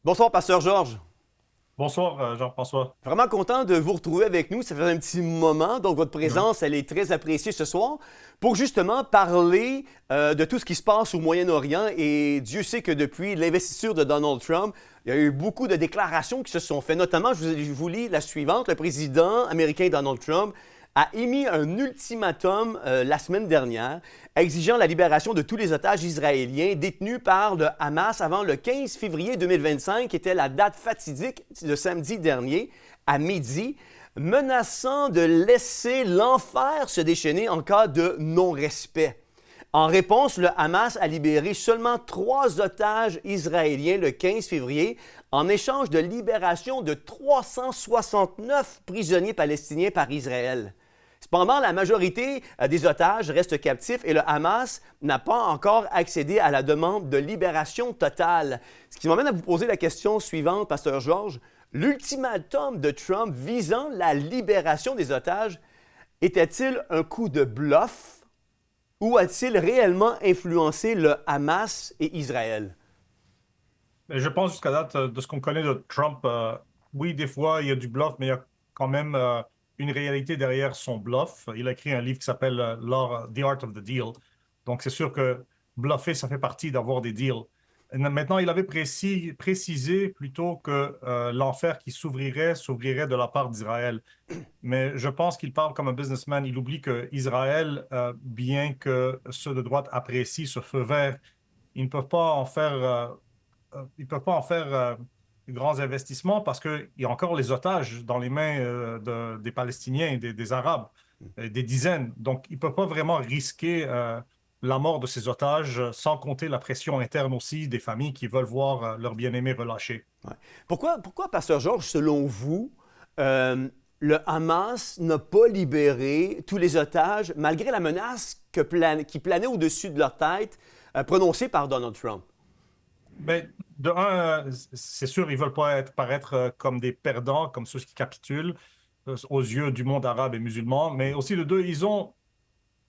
Bonsoir, Pasteur Georges. Bonsoir, Jean-François. Vraiment content de vous retrouver avec nous. Ça fait un petit moment, donc votre Oui. présence, elle est très appréciée ce soir pour justement parler de tout ce qui se passe au Moyen-Orient. Et Dieu sait que depuis l'investiture de Donald Trump, il y a eu beaucoup de déclarations qui se sont faites. Notamment, je vous lis la suivante. Le président américain Donald Trump a émis un ultimatum la semaine dernière exigeant la libération de tous les otages israéliens détenus par le Hamas avant le 15 février 2025, qui était la date fatidique de samedi dernier à midi, menaçant de laisser l'enfer se déchaîner en cas de non-respect. En réponse, le Hamas a libéré seulement 3 otages israéliens le 15 février en échange de libération de 369 prisonniers palestiniens par Israël. Cependant, la majorité des otages restent captifs et le Hamas n'a pas encore accédé à la demande de libération totale. Ce qui m'amène à vous poser la question suivante, Pasteur Georges. L'ultimatum de Trump visant la libération des otages était-il un coup de bluff ou a-t-il réellement influencé le Hamas et Israël? Mais je pense jusqu'à date, de ce qu'on connaît de Trump, oui, des fois, il y a du bluff, mais il y a quand même une réalité derrière son bluff. Il a écrit un livre qui s'appelle The Art of the Deal. Donc, c'est sûr que bluffer, ça fait partie d'avoir des deals. Et maintenant, il avait précisé plutôt que l'enfer qui s'ouvrirait de la part d'Israël. Mais je pense qu'il parle comme un businessman. Il oublie que Israël, bien que ceux de droite apprécient ce feu vert, ils ne peuvent pas en faire ils peuvent pas en faire de grands investissements parce qu'il y a encore les otages dans les mains des Palestiniens, des Arabes, des dizaines. Donc, ils ne peuvent pas vraiment risquer la mort de ces otages, sans compter la pression interne aussi des familles qui veulent voir leurs bien-aimés relâchés. Ouais. Pourquoi, Pasteur Georges, selon vous, euh, le Hamas n'a pas libéré tous les otages malgré la menace qui planait au-dessus de leur tête prononcée par Donald Trump? Ben, de un, c'est sûr, ils veulent pas paraître comme des perdants, comme ceux qui capitulent aux yeux du monde arabe et musulman, mais aussi de deux, ils ont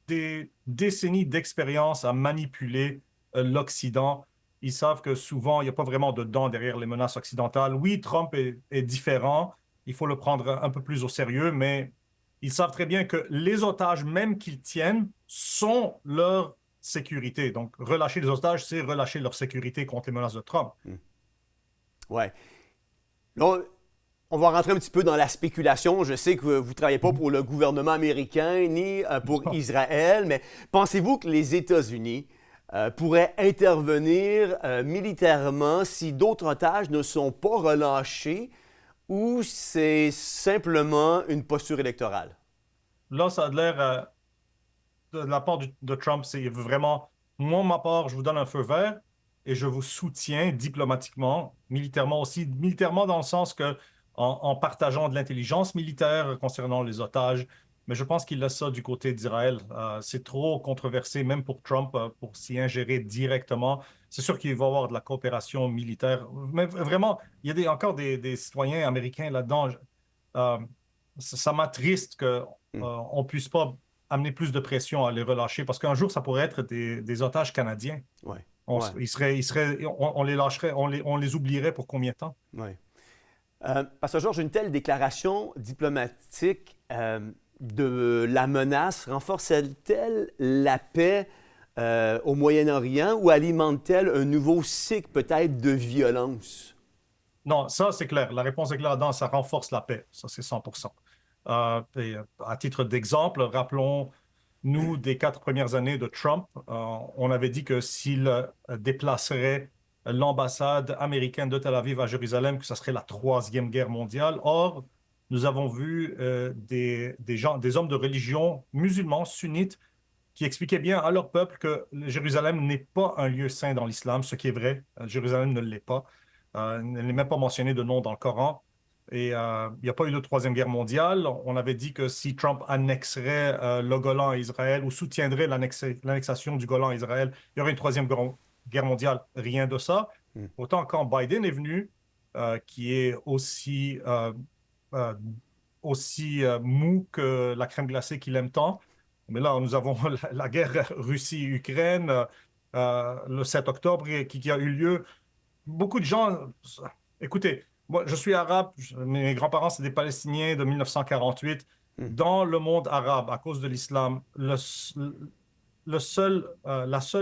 des décennies d'expérience à manipuler l'Occident. Ils savent que souvent, il n'y a pas vraiment de dents derrière les menaces occidentales. Oui, Trump est différent, il faut le prendre un peu plus au sérieux, mais ils savent très bien que les otages, même qu'ils tiennent, sont leur sécurité. Donc, relâcher les otages, c'est relâcher leur sécurité contre les menaces de Trump. Ouais. Là, on va rentrer un petit peu dans la spéculation. Je sais que vous ne travaillez pas Mhm. pour le gouvernement américain ni pour Israël, mais pensez-vous que les États-Unis pourraient intervenir militairement si d'autres otages ne sont pas relâchés ou c'est simplement une posture électorale? Là, ça a l'air, de la part de Trump, c'est vraiment, moi, ma part, je vous donne un feu vert et je vous soutiens diplomatiquement, militairement aussi, militairement dans le sens que en partageant de l'intelligence militaire concernant les otages, mais je pense qu'il laisse ça du côté d'Israël. C'est trop controversé, même pour Trump, pour s'y ingérer directement. C'est sûr qu'il va y avoir de la coopération militaire, mais vraiment, il y a encore des citoyens américains là-dedans. Euh, ça m'attriste qu'on Hmm. ne puisse pas amener plus de pression à les relâcher parce qu'un jour, ça pourrait être des otages canadiens. Ouais, ouais, On les lâcherait, on les oublierait pour combien de temps? ouais. Parce que Georges, une telle déclaration diplomatique de la menace renforce-t-elle la paix au Moyen-Orient ou alimente-t-elle un nouveau cycle peut-être de violence? Non, ça, c'est clair. La réponse est claire. Non, ça renforce la paix. Ça, c'est 100%. À titre d'exemple, rappelons-nous des 4 premières années de Trump. On avait dit que s'il déplacerait l'ambassade américaine de Tel Aviv à Jérusalem, que ça serait la Troisième Guerre mondiale. Or, nous avons vu des gens, des hommes de religion musulmans, sunnites, qui expliquaient bien à leur peuple que Jérusalem n'est pas un lieu saint dans l'islam, ce qui est vrai. Jérusalem ne l'est pas. Elle n'est même pas mentionné de nom dans le Coran. Et il n'y a pas eu de Troisième Guerre mondiale. On avait dit que si Trump annexerait le Golan à Israël ou soutiendrait l'annexation du Golan à Israël, il y aurait une Guerre mondiale. Rien de ça. Hmm. Autant quand Biden est venu, qui est euh, aussi mou que la crème glacée qu'il aime tant. Mais là, nous avons la guerre Russie-Ukraine le 7 octobre qui a eu lieu. Beaucoup de gens Écoutez, moi, je suis arabe, mes grands-parents, c'est des Palestiniens de 1948. Hmm. Dans le monde arabe, à cause de l'islam, la seule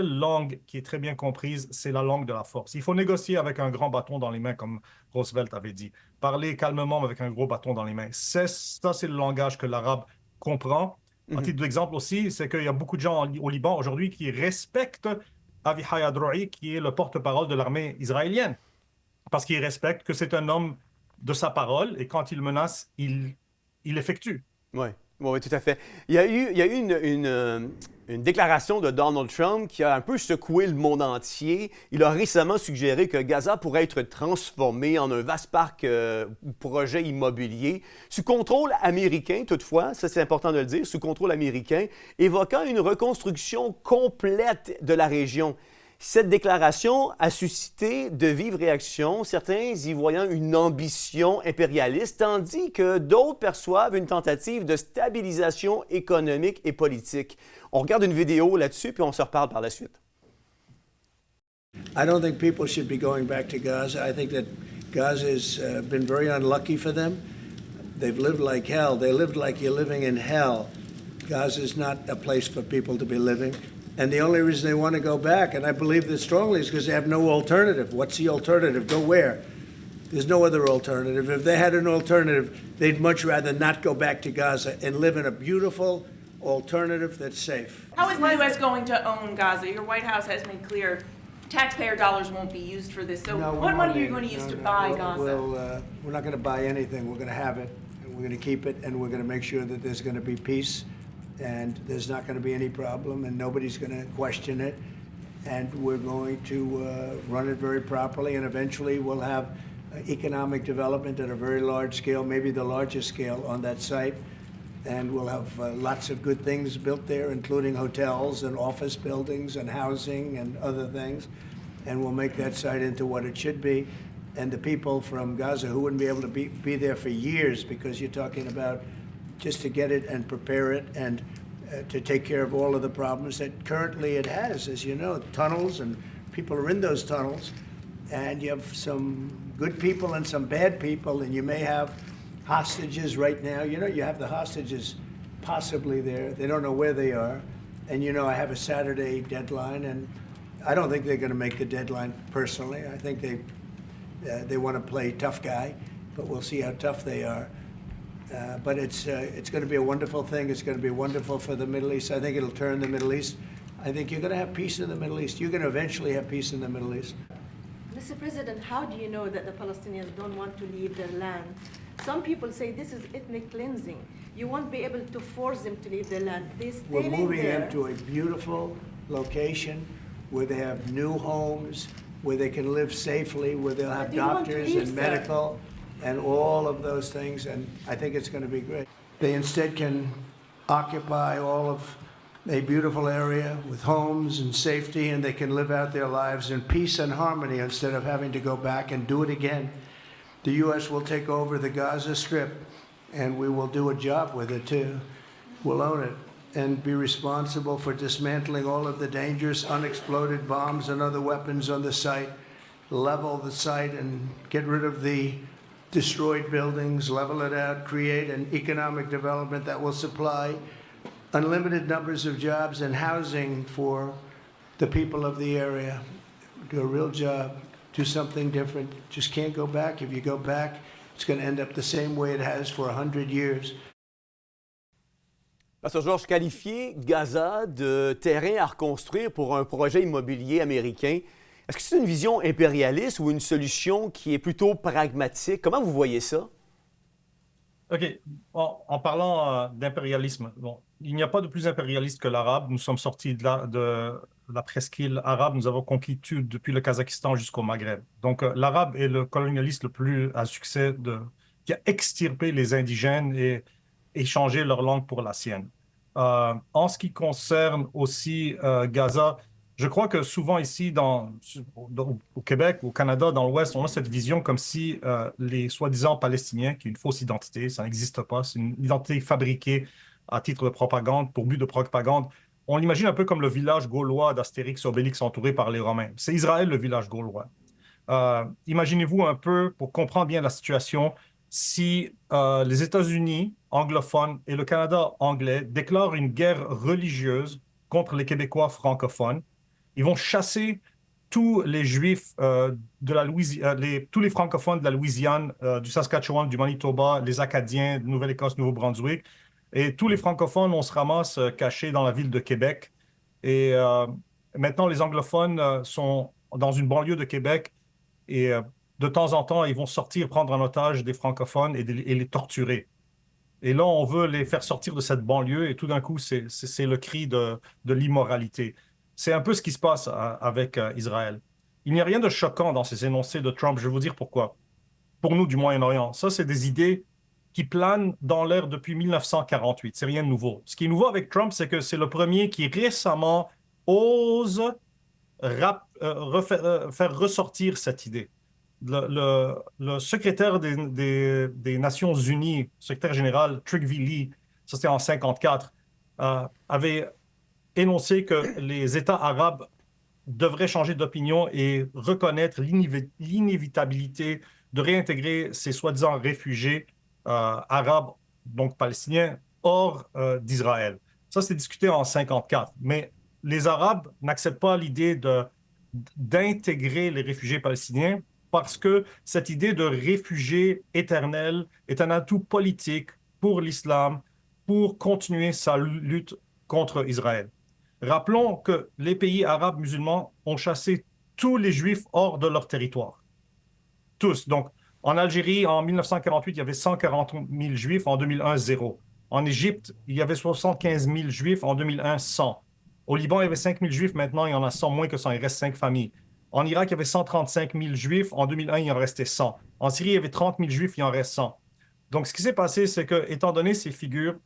langue qui est très bien comprise, c'est la langue de la force. Il faut négocier avec un grand bâton dans les mains, comme Roosevelt avait dit. Parler calmement avec un gros bâton dans les mains. Ça, c'est le langage que l'arabe comprend. À Mhm. titre d'exemple aussi, c'est qu'il y a beaucoup de gens au Liban aujourd'hui qui respectent Avichai Adrohi, qui est le porte-parole de l'armée israélienne, parce qu'ils respectent que c'est un homme de sa parole et quand il menace, il effectue. Oui, oui, tout à fait. Il y a eu une déclaration de Donald Trump qui a un peu secoué le monde entier. Il a récemment suggéré que Gaza pourrait être transformé en un vaste parc projet immobilier sous contrôle américain, toutefois, ça c'est important de le dire, sous contrôle américain, évoquant une reconstruction complète de la région. Cette déclaration a suscité de vives réactions, certains y voyant une ambition impérialiste, tandis que d'autres perçoivent une tentative de stabilisation économique et politique. On regarde une vidéo là-dessus, puis on se reparle par la suite. I don't think people should be going back to Gaza. I think that Gaza has been very unlucky for them. They've lived like hell. They lived like you're living in hell. Gaza is not a place for people to be living. And the only reason they want to go back, and I believe this strongly, is because they have no alternative. What's the alternative? Go where? There's no other alternative. If they had an alternative, they'd much rather not go back to Gaza and live in a beautiful alternative that's safe. How is the U.S. going to own Gaza? Your White House has made clear taxpayer dollars won't be used for this. So No, what we money won't are you need going it. to use No, to no. buy We'll- Gaza? we're not going to buy anything. We're going to have it, and we're going to keep it, and we're going to make sure that there's going to be peace, and there's not going to be any problem, and nobody's going to question it. And we're going to run it very properly, and eventually we'll have economic development at a very large scale, maybe the largest scale on that site. And we'll have lots of good things built there, including hotels and office buildings and housing and other things. And we'll make that site into what it should be. And the people from Gaza who wouldn't be able to be there for years, because you're talking about just to get it and prepare it and to take care of all of the problems that currently it has. As you know, tunnels, and people are in those tunnels. And you have some good people and some bad people, and you may have hostages right now. You know, you have the hostages possibly there. They don't know where they are. And you know, I have a Saturday deadline, and I don't think they're going to make the deadline personally. I think they want to play tough guy, but we'll see how tough they are. But it's going to be a wonderful thing. It's going to be wonderful for the Middle East. I think it'll turn the Middle East. I think you're going to have peace in the Middle East. You're going to eventually have peace in the Middle East. Mr. President, how do you know that the Palestinians don't want to leave their land? Some people say this is ethnic cleansing. You won't be able to force them to leave their land. They stay We're moving there. them to a beautiful location where they have new homes, where they can live safely, where they'll have But they want to doctors leave, and sir. medical and all of those things, and I think it's going to be great. They instead can occupy all of a beautiful area with homes and safety, and they can live out their lives in peace and harmony instead of having to go back and do it again. The U.S. will take over the Gaza Strip, and we will do a job with it too. We'll own it and be responsible for dismantling all of the dangerous unexploded bombs and other weapons on the site, level the site and get rid of the destroyed buildings, level it out, create an economic development that will supply unlimited numbers of jobs and housing for the people of the area. Do a real job, do something different. Just can't go back. If you go back, it's going to end up the same way it has for 100 years. Pasteur Georges, qualifier Gaza de terrain à reconstruire pour un projet immobilier américain, est-ce que c'est une vision impérialiste ou une solution qui est plutôt pragmatique? Comment vous voyez ça? OK. En parlant d'impérialisme, bon, il n'y a pas de plus impérialiste que l'arabe. Nous sommes sortis de la presqu'île arabe. Nous avons conquis tout depuis le Kazakhstan jusqu'au Maghreb. Donc, l'arabe est le colonialiste le plus à succès qui a extirpé les indigènes et changé leur langue pour la sienne. En ce qui concerne aussi Gaza, je crois que souvent ici, au Québec, au Canada, dans l'Ouest, on a cette vision comme si les soi-disant Palestiniens, qui est une fausse identité, ça n'existe pas, c'est une identité fabriquée à titre de propagande, pour but de propagande. On l'imagine un peu comme le village gaulois d'Astérix et Obélix entouré par les Romains. C'est Israël, le village gaulois. Imaginez-vous un peu, pour comprendre bien la situation, si les États-Unis anglophones et le Canada anglais déclarent une guerre religieuse contre les Québécois francophones. Ils vont chasser tous les Juifs de la Louisiane, tous les francophones de la Louisiane, du Saskatchewan, du Manitoba, les Acadiens, de Nouvelle-Écosse, Nouveau-Brunswick. Et tous les francophones, on se ramasse cachés dans la ville de Québec. Et maintenant, les anglophones sont dans une banlieue de Québec et de temps en temps, ils vont sortir, prendre en otage des francophones et les torturer. Et là, on veut les faire sortir de cette banlieue et tout d'un coup, c'est le cri de l'immoralité. C'est un peu ce qui se passe avec Israël. Il n'y a rien de choquant dans ces énoncés de Trump. Je vais vous dire pourquoi. Pour nous du Moyen-Orient, ça, c'est des idées qui planent dans l'air depuis 1948. C'est rien de nouveau. Ce qui est nouveau avec Trump, c'est que c'est le premier qui récemment ose faire ressortir cette idée. Le secrétaire des Nations Unies, secrétaire général Trygve Lie, ça c'était en 1954, avait énoncé que les États arabes devraient changer d'opinion et reconnaître l'inévitabilité de réintégrer ces soi-disant réfugiés arabes, donc palestiniens, hors d'Israël. Ça, c'est discuté en 1954. Mais les Arabes n'acceptent pas l'idée d'intégrer les réfugiés palestiniens parce que cette idée de réfugié éternel est un atout politique pour l'islam pour continuer sa lutte contre Israël. Rappelons que les pays arabes musulmans ont chassé tous les juifs hors de leur territoire. Tous. Donc, en Algérie, en 1948, il y avait 140 000 juifs, en 2001, 0. En Égypte, il y avait 75 000 juifs, en 2001, 100. Au Liban, il y avait 5 000 juifs, maintenant il y en a 100, moins que 100, il reste 5 familles. En Irak, il y avait 135 000 juifs, en 2001, il en restait 100. En Syrie, il y avait 30 000 juifs, il en reste 100. Donc, ce qui s'est passé, c'est que, étant donné ces figures,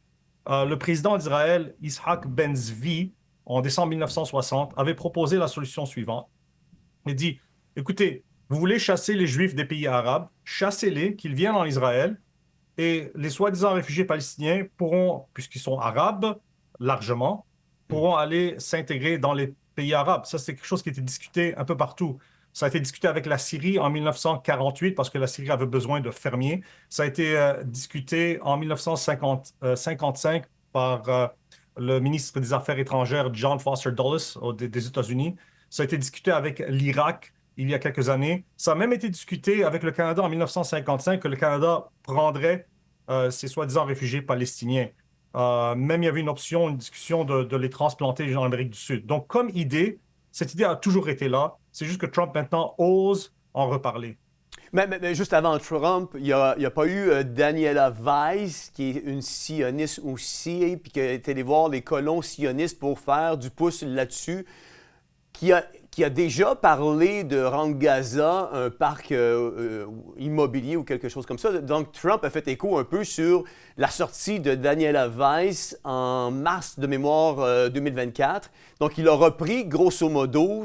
le président d'Israël, Yitzhak Ben Zvi, en décembre 1960, avait proposé la solution suivante. Il dit, écoutez, vous voulez chasser les Juifs des pays arabes, chassez-les, qu'ils viennent en Israël, et les soi-disant réfugiés palestiniens pourront, puisqu'ils sont arabes, largement, pourront aller s'intégrer dans les pays arabes. Ça, c'est quelque chose qui a été discuté un peu partout. Ça a été discuté avec la Syrie en 1948, parce que la Syrie avait besoin de fermiers. Ça a été discuté en 1955 par le ministre des Affaires étrangères, John Foster Dulles, des États-Unis. Ça a été discuté avec l'Irak il y a quelques années. Ça a même été discuté avec le Canada en 1955, que le Canada prendrait ces soi-disant réfugiés palestiniens. Même il y avait une option, une discussion de les transplanter en Amérique du Sud. Donc, comme idée, cette idée a toujours été là. C'est juste que Trump, maintenant, ose en reparler. Mais juste avant Trump, il n'y a pas eu Daniela Weiss, qui est une sioniste aussi, puis qui a été allée voir les colons sionistes pour faire du pouce là-dessus, qui a déjà parlé de rendre Gaza un parc immobilier ou quelque chose comme ça. Donc, Trump a fait écho un peu sur la sortie de Daniela Weiss en mars de mémoire 2024. Donc, il a repris, grosso modo,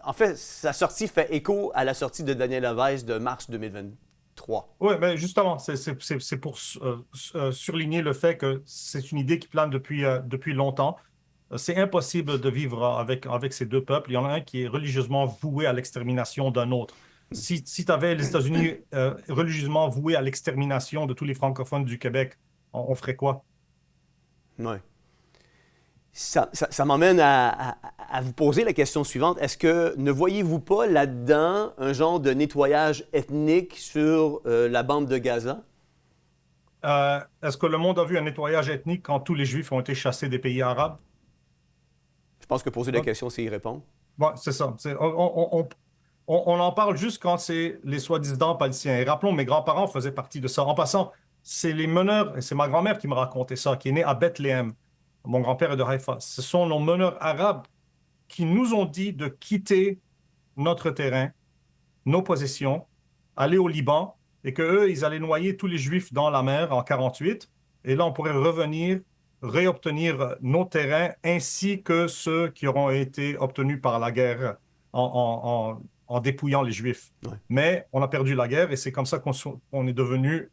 en fait, sa sortie fait écho à la sortie de Daniela Weiss de mars 2023. Oui, mais justement, c'est pour surligner le fait que c'est une idée qui plane depuis longtemps. C'est impossible de vivre avec ces deux peuples. Il y en a un qui est religieusement voué à l'extermination d'un autre. Si tu avais les États-Unis religieusement voués à l'extermination de tous les francophones du Québec, on ferait quoi? Oui. Ça m'emmène à vous poser la question suivante. Est-ce que ne voyez-vous pas là-dedans un genre de nettoyage ethnique sur la bande de Gaza? Est-ce que le monde a vu un nettoyage ethnique quand tous les Juifs ont été chassés des pays arabes? Je pense que poser la question, c'est y répondre. Bon, c'est ça. On en parle juste quand c'est les soi-disant palestiniens. Et rappelons, mes grands-parents faisaient partie de ça. En passant, c'est les meneurs, et c'est ma grand-mère qui me racontait ça, qui est née à Bethléem. Mon grand-père est de Haïfa. Ce sont nos meneurs arabes qui nous ont dit de quitter notre terrain, nos possessions, aller au Liban, et qu'eux, ils allaient noyer tous les Juifs dans la mer en 1948. Et là, on pourrait revenir, réobtenir nos terrains, ainsi que ceux qui auront été obtenus par la guerre en dépouillant les Juifs. Ouais. Mais on a perdu la guerre, et c'est comme ça qu'on est devenu...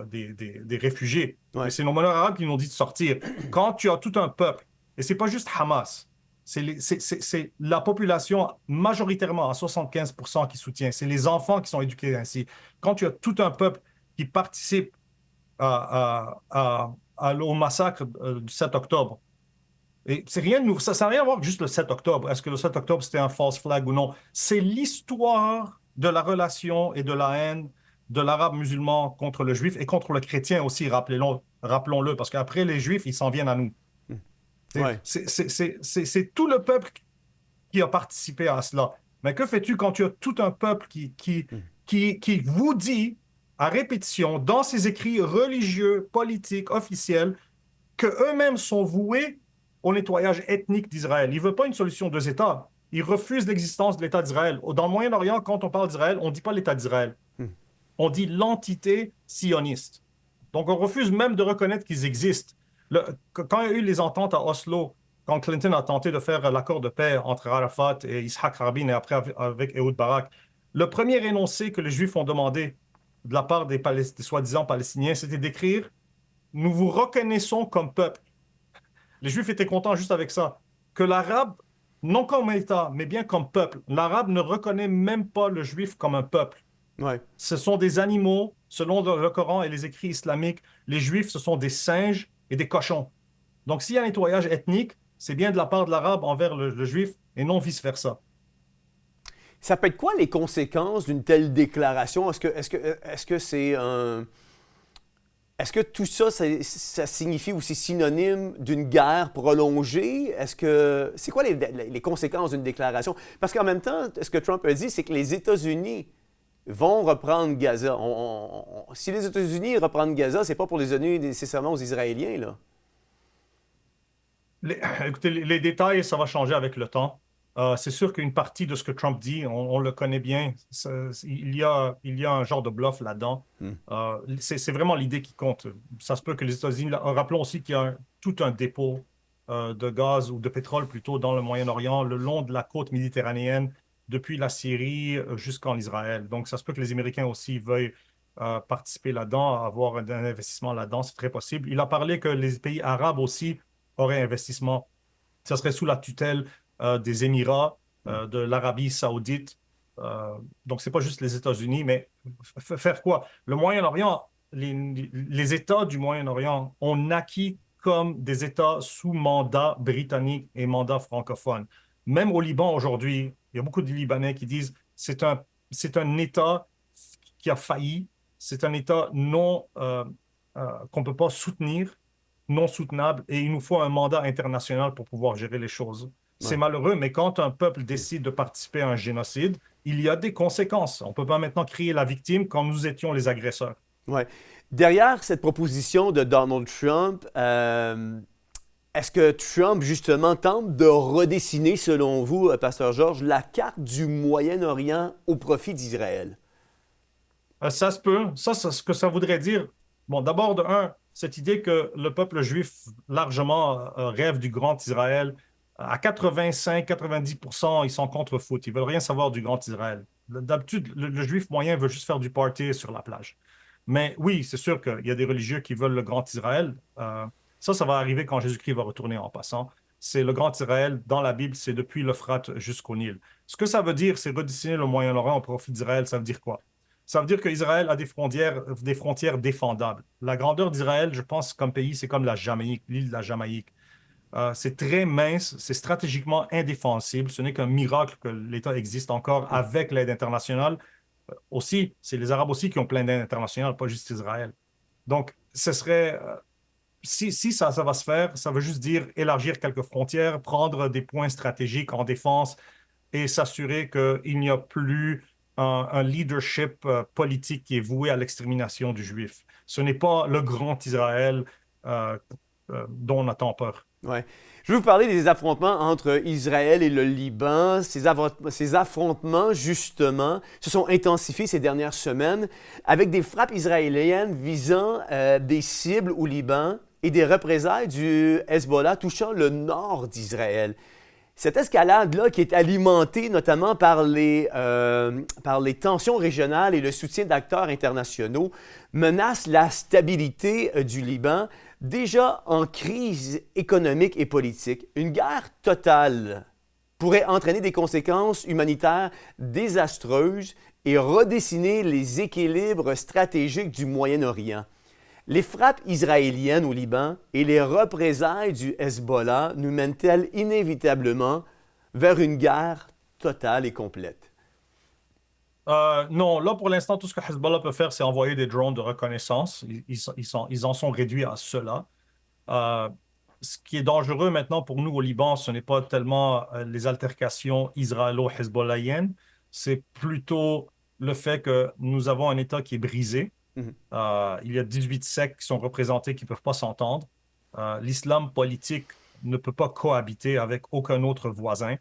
des réfugiés. Ouais. Mais c'est nos meneurs arabes qui nous ont dit de sortir. Quand tu as tout un peuple, et c'est pas juste Hamas, C'est la population majoritairement à 75% qui soutient. C'est les enfants qui sont éduqués ainsi. Quand tu as tout un peuple qui participe au massacre du 7 octobre, et c'est rien de nouveau, ça n'a rien à voir avec juste le 7 octobre. Est-ce que le 7 octobre c'était un false flag ou non? C'est l'histoire de la relation et de la haine de l'arabe musulman contre le juif et contre le chrétien aussi, rappelons-le, parce qu'après les juifs, ils s'en viennent à nous. Ouais. C'est tout le peuple qui a participé à cela. Mais que fais-tu quand tu as tout un peuple qui vous dit à répétition dans ses écrits religieux, politiques, officiels, qu'eux-mêmes sont voués au nettoyage ethnique d'Israël. Ils ne veulent pas une solution deux États. Ils refusent l'existence de l'État d'Israël. Dans le Moyen-Orient, quand on parle d'Israël, on ne dit pas l'État d'Israël. On dit l'entité sioniste. Donc, on refuse même de reconnaître qu'ils existent. Quand il y a eu les ententes à Oslo, quand Clinton a tenté de faire l'accord de paix entre Arafat et Yitzhak Rabin et après avec Ehud Barak, le premier énoncé que les Juifs ont demandé de la part des soi-disant Palestiniens, c'était d'écrire « Nous vous reconnaissons comme peuple ». Les Juifs étaient contents juste avec ça. Que l'Arabe, non comme État, mais bien comme peuple, l'Arabe ne reconnaît même pas le Juif comme un peuple. Ouais. Ce sont des animaux, selon le Coran et les écrits islamiques. Les Juifs, ce sont des singes et des cochons. Donc, s'il y a un nettoyage ethnique, c'est bien de la part de l'Arabe envers le Juif et non vice-versa. Ça peut être quoi les conséquences d'une telle déclaration? Est-ce que c'est un... Est-ce que tout ça, ça signifie aussi synonyme d'une guerre prolongée? C'est quoi les conséquences d'une déclaration? Parce qu'en même temps, ce que Trump a dit, c'est que les États-Unis vont reprendre Gaza. Si les États-Unis reprennent Gaza, c'est pas pour les donner nécessairement aux Israéliens, là. Écoutez, les détails, ça va changer avec le temps. C'est sûr qu'une partie de ce que Trump dit, on le connaît bien. Il y a un genre de bluff là-dedans. C'est vraiment l'idée qui compte. Ça se peut que les États-Unis... Rappelons aussi qu'il y a tout un dépôt de gaz ou de pétrole plutôt dans le Moyen-Orient, le long de la côte méditerranéenne, depuis la Syrie jusqu'en Israël. Donc, ça se peut que les Américains aussi veuillent participer là-dedans, avoir un investissement là-dedans. C'est très possible. Il a parlé que les pays arabes aussi auraient investissement. Ça serait sous la tutelle des Émirats, de l'Arabie saoudite. Donc, ce n'est pas juste les États-Unis, mais faire quoi? Le Moyen-Orient, les États du Moyen-Orient ont naquis comme des États sous mandat britannique et mandat francophone. Même au Liban aujourd'hui, il y a beaucoup de Libanais qui disent c'est un État qui a failli, c'est un État qu'on ne peut pas soutenir, non soutenable, et il nous faut un mandat international pour pouvoir gérer les choses. C'est malheureux, mais quand un peuple décide de participer à un génocide, il y a des conséquences. On ne peut pas maintenant crier la victime quand nous étions les agresseurs. Ouais. Derrière cette proposition de Donald Trump, est-ce que Trump, justement, tente de redessiner, selon vous, Pasteur Georges, la carte du Moyen-Orient au profit d'Israël? Ça se peut. Ça, ce que ça voudrait dire, bon, d'abord, de un, cette idée que le peuple juif largement rêve du grand Israël. À 85-90%, ils sont contre foot. Ils ne veulent rien savoir du grand Israël. D'habitude, le juif moyen veut juste faire du party sur la plage. Mais oui, c'est sûr qu'il y a des religieux qui veulent le grand Israël. Ça va arriver quand Jésus-Christ va retourner en passant. C'est le grand Israël, dans la Bible, c'est depuis l'Euphrate jusqu'au Nil. Ce que ça veut dire, c'est redessiner le Moyen-Orient au profit d'Israël. Ça veut dire quoi? Ça veut dire qu'Israël a des frontières défendables. La grandeur d'Israël, je pense, comme pays, c'est comme la Jamaïque, l'île de la Jamaïque. C'est très mince, c'est stratégiquement indéfensible. Ce n'est qu'un miracle que l'État existe encore avec l'aide internationale. Aussi, c'est les Arabes aussi qui ont plein d'aide internationale, pas juste Israël. Donc, ce serait... si ça va se faire, ça veut juste dire élargir quelques frontières, prendre des points stratégiques en défense et s'assurer qu'il n'y a plus un leadership politique qui est voué à l'extermination du juif. Ce n'est pas le grand Israël dont on a tant peur. Ouais. Je veux vous parler des affrontements entre Israël et le Liban. Ces affrontements, justement, se sont intensifiés ces dernières semaines avec des frappes israéliennes visant des cibles au Liban et des représailles du Hezbollah touchant le nord d'Israël. Cette escalade-là, qui est alimentée notamment par les tensions régionales et le soutien d'acteurs internationaux, menace la stabilité du Liban, déjà en crise économique et politique. Une guerre totale pourrait entraîner des conséquences humanitaires désastreuses et redessiner les équilibres stratégiques du Moyen-Orient. Les frappes israéliennes au Liban et les représailles du Hezbollah nous mènent-elles inévitablement vers une guerre totale et complète? Non, là pour l'instant, tout ce que Hezbollah peut faire, c'est envoyer des drones de reconnaissance. Ils en sont réduits à cela. Ce qui est dangereux maintenant pour nous au Liban, ce n'est pas tellement les altercations israélo-hezbollahiennes, c'est plutôt le fait que nous avons un État qui est brisé. Il y a 18 sectes qui sont représentées qui ne peuvent pas s'entendre. L'islam politique ne peut pas cohabiter avec aucun autre voisin,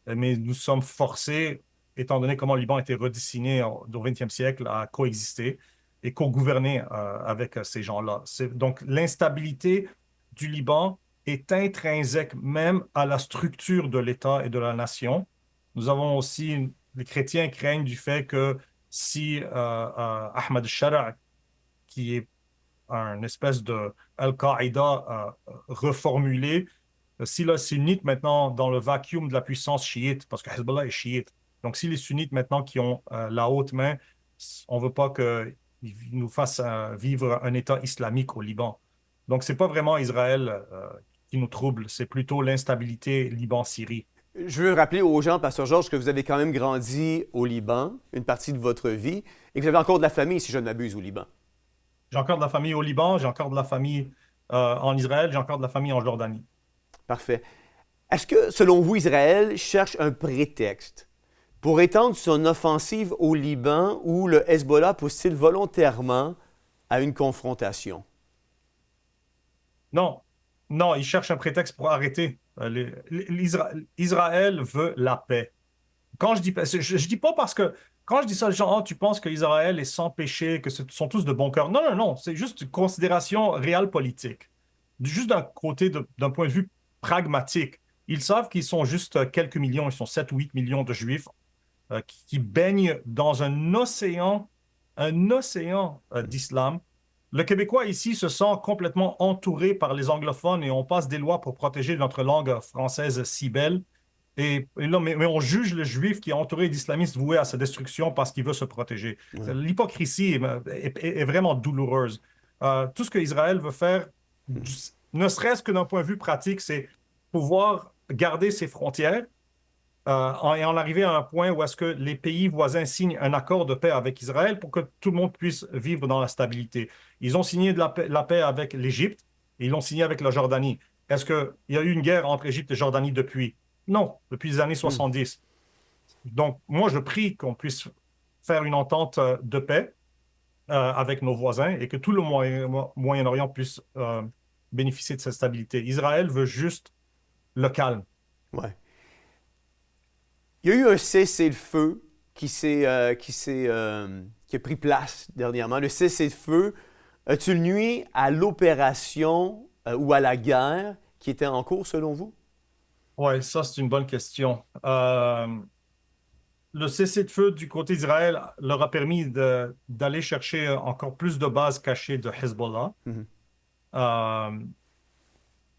mais nous sommes forcés, étant donné comment le Liban a été redessiné au XXe siècle, à coexister et co-gouverner avec ces gens-là. Donc l'instabilité du Liban est intrinsèque même à la structure de l'État et de la nation. Nous avons aussi, les chrétiens craignent du fait que si Ahmad al-Shara', qui est un espèce de Al-Qaïda reformulé, si les sunnites maintenant dans le vacuum de la puissance chiite, parce que Hezbollah est chiite, donc si les sunnites maintenant qui ont la haute main, on ne veut pas qu'ils nous fassent vivre un État islamique au Liban. Donc ce n'est pas vraiment Israël qui nous trouble, c'est plutôt l'instabilité Liban-Syrie. Je veux rappeler aux gens, Pasteur Georges, que vous avez quand même grandi au Liban, une partie de votre vie, et que vous avez encore de la famille, si je ne m'abuse, au Liban. J'ai encore de la famille au Liban, j'ai encore de la famille en Israël, j'ai encore de la famille en Jordanie. Parfait. Est-ce que, selon vous, Israël cherche un prétexte pour étendre son offensive au Liban où le Hezbollah pousse-t-il volontairement à une confrontation? Non, non, ils cherchent un prétexte pour arrêter. Israël veut la paix. Quand je dis paix, je dis pas parce que quand je dis ça, genre, oh, tu penses qu'Israël est sans péché, que ce sont tous de bon cœur. Non, non, non, c'est juste une considération réelle politique. Juste d'un point de vue pragmatique. Ils savent qu'ils sont juste quelques millions, ils sont 7 ou 8 millions de Juifs qui baignent dans un océan d'islam. Le Québécois ici se sent complètement entouré par les anglophones et on passe des lois pour protéger notre langue française si belle. Mais on juge le juif qui est entouré d'islamistes voués à sa destruction parce qu'il veut se protéger. Ouais. L'hypocrisie est vraiment douloureuse. Tout ce qu'Israël veut faire, ne serait-ce que d'un point de vue pratique, c'est pouvoir garder ses frontières et en arriver à un point où est-ce que les pays voisins signent un accord de paix avec Israël pour que tout le monde puisse vivre dans la stabilité. Ils ont signé la paix avec l'Égypte et ils l'ont signé avec la Jordanie. Est-ce qu'il y a eu une guerre entre Égypte et Jordanie depuis? Non, depuis les années 70. Donc, moi, je prie qu'on puisse faire une entente de paix avec nos voisins et que tout le Moyen-Orient puisse bénéficier de cette stabilité. Israël veut juste le calme. Ouais. Il y a eu un cessez-le-feu qui a pris place dernièrement. Le cessez-le-feu a-t-il nuit à l'opération ou à la guerre qui était en cours, selon vous? Oui, ça, c'est une bonne question. Le cessez-le-feu du côté d'Israël leur a permis d'aller chercher encore plus de bases cachées de Hezbollah. Mm-hmm.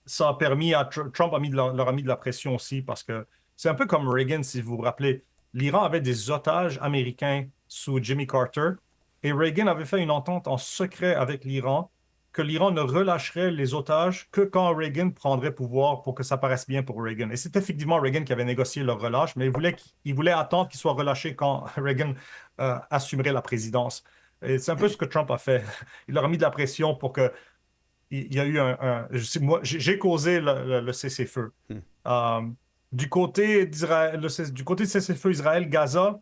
Ça a permis à Trump leur a mis de la pression aussi parce que c'est un peu comme Reagan, si vous vous rappelez. L'Iran avait des otages américains sous Jimmy Carter et Reagan avait fait une entente en secret avec l'Iran que l'Iran ne relâcherait les otages que quand Reagan prendrait pouvoir pour que ça paraisse bien pour Reagan. Et c'est effectivement Reagan qui avait négocié leur relâche, mais il voulait attendre qu'ils soient relâchés quand Reagan assumerait la présidence. Et c'est un peu ce que Trump a fait. Il leur a mis de la pression pour que... Il y a eu j'ai causé le cessez-feu. Du côté d'Israël, du côté de cessez-le-feu Israël-Gaza,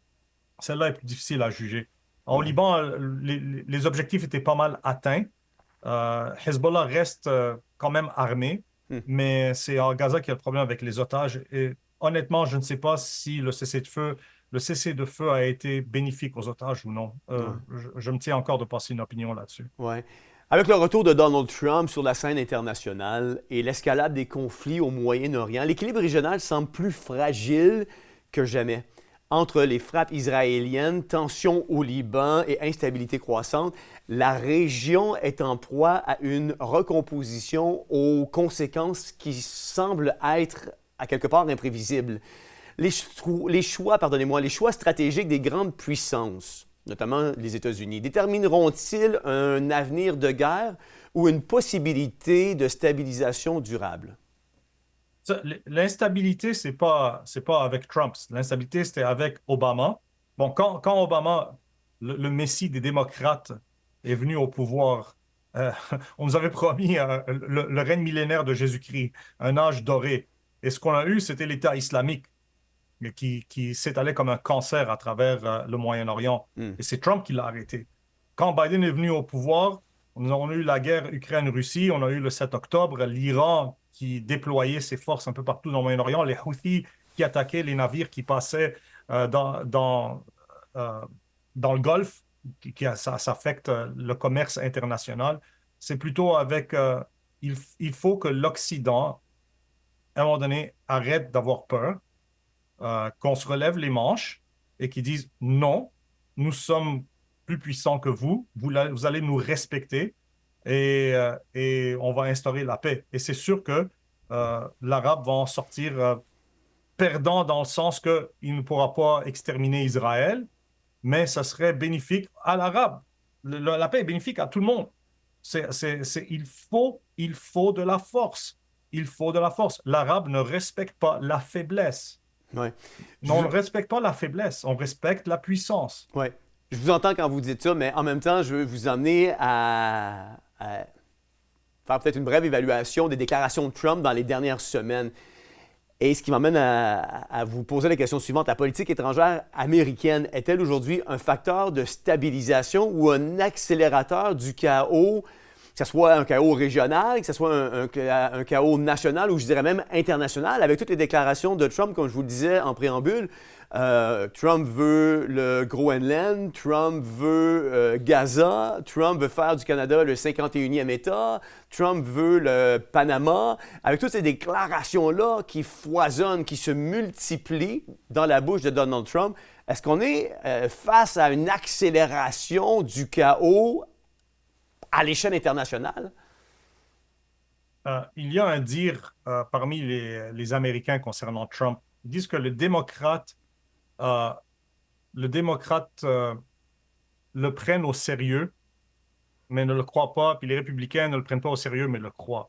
celle-là est plus difficile à juger. Au Liban, les objectifs étaient pas mal atteints. Hezbollah reste quand même armé, mais c'est en Gaza qu'il y a le problème avec les otages. Et honnêtement, je ne sais pas si le cessez-le-feu a été bénéfique aux otages ou non. Je me tiens encore de passer une opinion là-dessus. Ouais. Avec le retour de Donald Trump sur la scène internationale et l'escalade des conflits au Moyen-Orient, l'équilibre régional semble plus fragile que jamais. Entre les frappes israéliennes, tensions au Liban et instabilité croissante, la région est en proie à une recomposition aux conséquences qui semblent être à quelque part imprévisibles. Les choix stratégiques des grandes puissances, notamment les États-Unis, détermineront-ils un avenir de guerre ou une possibilité de stabilisation durable? L'instabilité, c'est pas avec Trump. L'instabilité, c'était avec Obama. Bon, quand Obama, le messie des démocrates, est venu au pouvoir, on nous avait promis le règne millénaire de Jésus-Christ, un âge doré. Et ce qu'on a eu, c'était l'État islamique qui s'étalait comme un cancer à travers le Moyen-Orient. Et c'est Trump qui l'a arrêté. Quand Biden est venu au pouvoir, on a eu la guerre Ukraine-Russie, on a eu le 7 octobre, l'Iran qui déployait ses forces un peu partout dans le Moyen-Orient, les Houthis qui attaquaient les navires qui passaient dans le Golfe, ça affecte le commerce international. C'est plutôt avec... il faut que l'Occident, à un moment donné, arrête d'avoir peur, qu'on se relève les manches et qu'ils disent non, nous sommes plus puissants que vous, vous allez nous respecter et on va instaurer la paix. Et c'est sûr que l'Arabe va en sortir perdant dans le sens qu'il ne pourra pas exterminer Israël, mais ça serait bénéfique à l'Arabe. La paix est bénéfique à tout le monde. Il faut de la force. Il faut de la force. L'Arabe ne respecte pas la faiblesse. Ouais. On ne respecte pas la faiblesse, on respecte la puissance. Oui. Je vous entends quand vous dites ça, mais en même temps, je veux vous amener à faire peut-être une brève évaluation des déclarations de Trump dans les dernières semaines. Et ce qui m'amène à vous poser la question suivante. La politique étrangère américaine est-elle aujourd'hui un facteur de stabilisation ou un accélérateur du chaos, que ce soit un chaos régional, que ce soit un chaos national ou je dirais même international, avec toutes les déclarations de Trump, comme je vous le disais en préambule? Trump veut le Groenland, Trump veut Gaza, Trump veut faire du Canada le 51e État, Trump veut le Panama. Avec toutes ces déclarations-là qui foisonnent, qui se multiplient dans la bouche de Donald Trump, est-ce qu'on est face à une accélération du chaos à l'échelle internationale? Il y a un dire parmi les Américains concernant Trump. Ils disent que le démocrate le prennent au sérieux, mais ne le croient pas, puis les républicains ne le prennent pas au sérieux, mais le croient.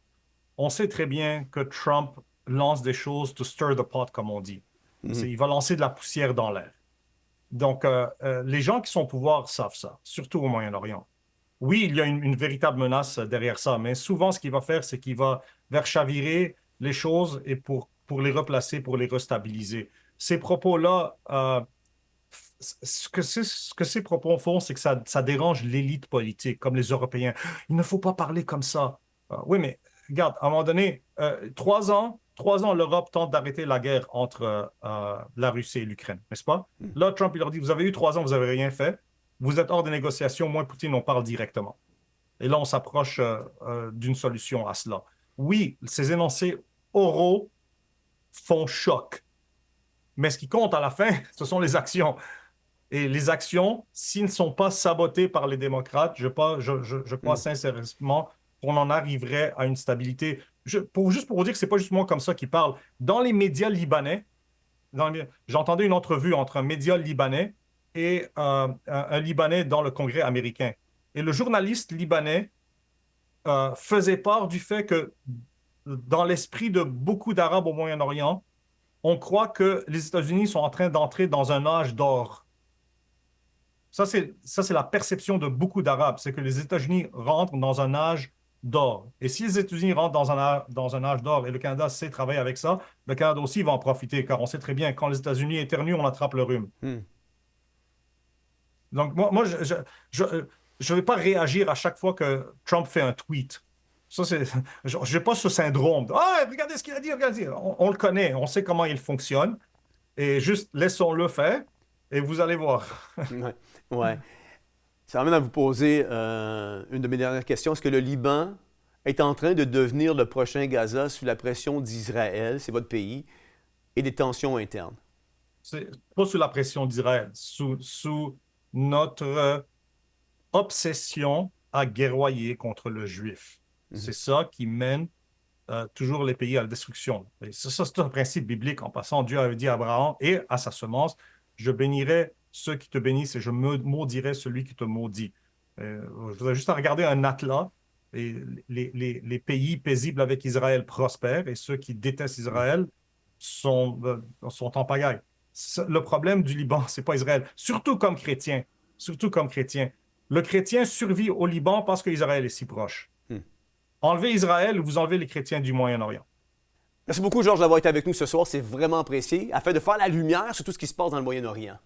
On sait très bien que Trump lance des choses to stir the pot, comme on dit. Il va lancer de la poussière dans l'air. Donc, les gens qui sont au pouvoir savent ça, surtout au Moyen-Orient. Oui, il y a une véritable menace derrière ça, mais souvent, ce qu'il va faire, c'est qu'il va faire chavirer les choses et pour les replacer, pour les restabiliser. Ces propos-là, ce que ces propos font, c'est que ça dérange l'élite politique, comme les Européens. Il ne faut pas parler comme ça. Oui, mais regarde, à un moment donné, 3 ans, l'Europe tente d'arrêter la guerre entre la Russie et l'Ukraine, n'est-ce pas? Là, Trump, il leur dit, vous avez eu 3 ans, vous n'avez rien fait. Vous êtes hors des négociations, moi, Poutine, on parle directement. Et là, on s'approche d'une solution à cela. Oui, ces énoncés oraux font choc. Mais ce qui compte à la fin, ce sont les actions. Et les actions, s'ils ne sont pas sabotées par les démocrates, je crois sincèrement qu'on en arriverait à une stabilité. Juste pour vous dire que ce n'est pas juste moi comme ça qui parle. Dans les médias libanais, j'entendais une entrevue entre un média libanais et un Libanais dans le Congrès américain. Et le journaliste libanais faisait part du fait que dans l'esprit de beaucoup d'Arabes au Moyen-Orient, on croit que les États-Unis sont en train d'entrer dans un âge d'or. Ça, c'est la perception de beaucoup d'Arabes, c'est que les États-Unis rentrent dans un âge d'or. Et si les États-Unis rentrent dans un âge d'or et le Canada sait travailler avec ça, le Canada aussi va en profiter, car on sait très bien, quand les États-Unis éternuent, on attrape le rhume. Donc, moi je vais pas réagir à chaque fois que Trump fait un tweet. Ça, je n'ai pas ce syndrome. Ah, regardez ce qu'il a dit, regardez. On le connaît, on sait comment il fonctionne. Et juste laissons-le faire et vous allez voir. Ouais. Ça m'amène à vous poser une de mes dernières questions. Est-ce que le Liban est en train de devenir le prochain Gaza sous la pression d'Israël, c'est votre pays, et des tensions internes? C'est pas sous la pression d'Israël, sous notre obsession à guerroyer contre le juif. C'est ça qui mène toujours les pays à la destruction. Et ça, c'est un principe biblique. En passant, Dieu avait dit à Abraham et à sa semence, je bénirai ceux qui te bénissent et je maudirai celui qui te maudit. Vous avez juste à regarder un atlas et les pays paisibles avec Israël prospèrent et ceux qui détestent Israël sont en pagaille. Le problème du Liban, c'est pas Israël, surtout comme chrétien. Surtout comme chrétien. Le chrétien survit au Liban parce qu'Israël est si proche. Enlevez Israël, vous enlevez les chrétiens du Moyen-Orient. Merci beaucoup, Georges, d'avoir été avec nous ce soir. C'est vraiment apprécié, afin de faire la lumière sur tout ce qui se passe dans le Moyen-Orient.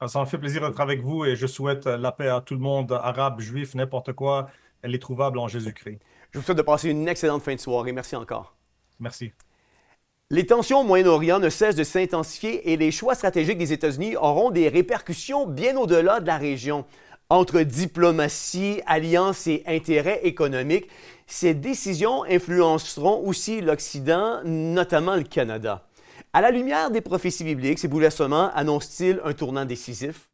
Ça me fait plaisir d'être avec vous et je souhaite la paix à tout le monde, arabe, juif, n'importe quoi. Elle est trouvable en Jésus-Christ. Je vous souhaite de passer une excellente fin de soirée. Merci encore. Merci. Les tensions au Moyen-Orient ne cessent de s'intensifier et les choix stratégiques des États-Unis auront des répercussions bien au-delà de la région. Entre diplomatie, alliances et intérêts économiques, ces décisions influenceront aussi l'Occident, notamment le Canada. À la lumière des prophéties bibliques, ces bouleversements annoncent-ils un tournant décisif?